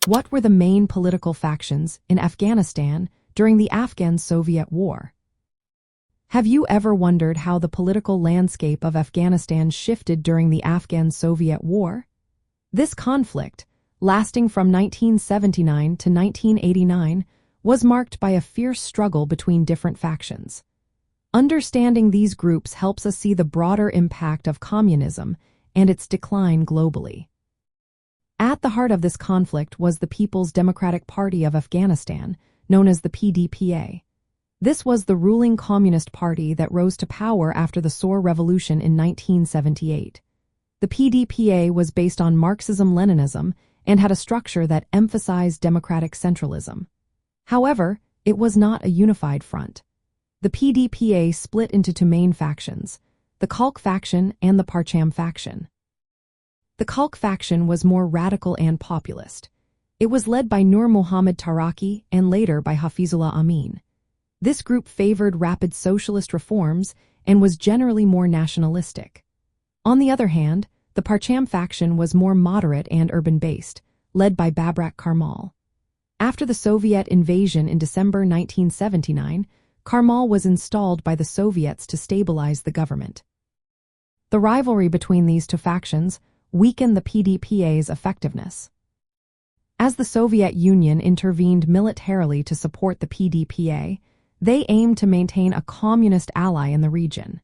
What were the main political factions in Afghanistan during the Afghan-Soviet War? Have you ever wondered how the political landscape of Afghanistan shifted during the Afghan-Soviet War? This conflict, lasting from 1979 to 1989, was marked by a fierce struggle between different factions. Understanding these groups helps us see the broader impact of communism and its decline globally. At the heart of this conflict was the People's Democratic Party of Afghanistan, known as the PDPA. This was the ruling communist party that rose to power after the Saur Revolution in 1978. The PDPA was based on Marxism-Leninism and had a structure that emphasized democratic centralism. However, it was not a unified front. The PDPA split into two main factions, the Khalq faction and the Parcham faction. The Khalq faction was more radical and populist. It was led by Nur Muhammad Taraki and later by Hafizullah Amin. This group favored rapid socialist reforms and was generally more nationalistic. On the other hand, the Parcham faction was more moderate and urban-based, led by Babrak Karmal. After the Soviet invasion in December 1979, Karmal was installed by the Soviets to stabilize the government. The rivalry between these two factions weakened the PDPA's effectiveness. As the Soviet Union intervened militarily to support the PDPA, they aimed to maintain a communist ally in the region.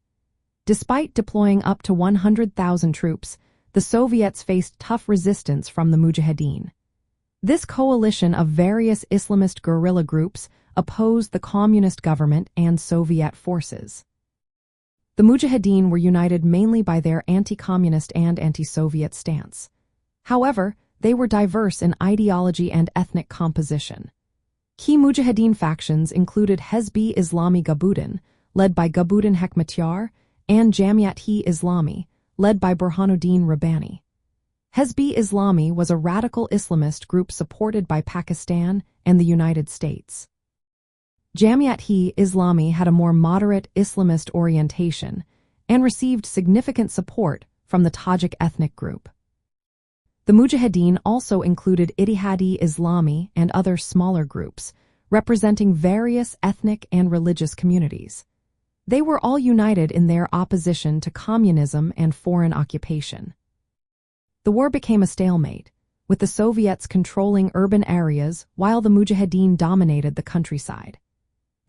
Despite deploying up to 100,000 troops, the Soviets faced tough resistance from the Mujahideen. This coalition of various Islamist guerrilla groups opposed the communist government and Soviet forces. The Mujahideen were united mainly by their anti-communist and anti-Soviet stance. However, they were diverse in ideology and ethnic composition. Key Mujahideen factions included Hezb-e-Islami Gulbuddin, led by Gulbuddin Hekmatyar, and Jamiat-e-Islami, led by Burhanuddin Rabbani. Hezb-e-Islami was a radical Islamist group supported by Pakistan and the United States. Jamiat-e-Islami had a more moderate Islamist orientation and received significant support from the Tajik ethnic group. The Mujahideen also included Ittihad-e-Islami and other smaller groups, representing various ethnic and religious communities. They were all united in their opposition to communism and foreign occupation. The war became a stalemate, with the Soviets controlling urban areas while the Mujahideen dominated the countryside.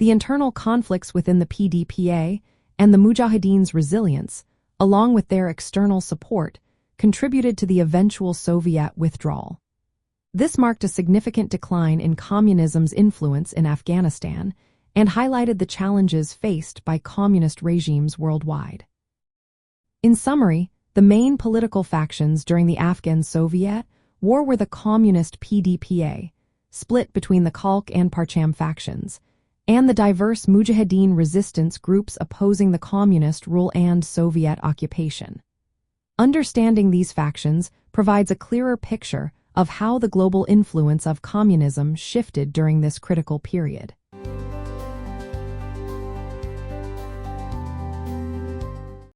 The internal conflicts within the PDPA and the Mujahideen's resilience, along with their external support, contributed to the eventual Soviet withdrawal. This marked a significant decline in communism's influence in Afghanistan and highlighted the challenges faced by communist regimes worldwide. In summary, the main political factions during the Afghan-Soviet War were the communist PDPA, split between the Khalq and Parcham factions, and the diverse Mujahideen resistance groups opposing the communist rule and Soviet occupation. Understanding these factions provides a clearer picture of how the global influence of communism shifted during this critical period.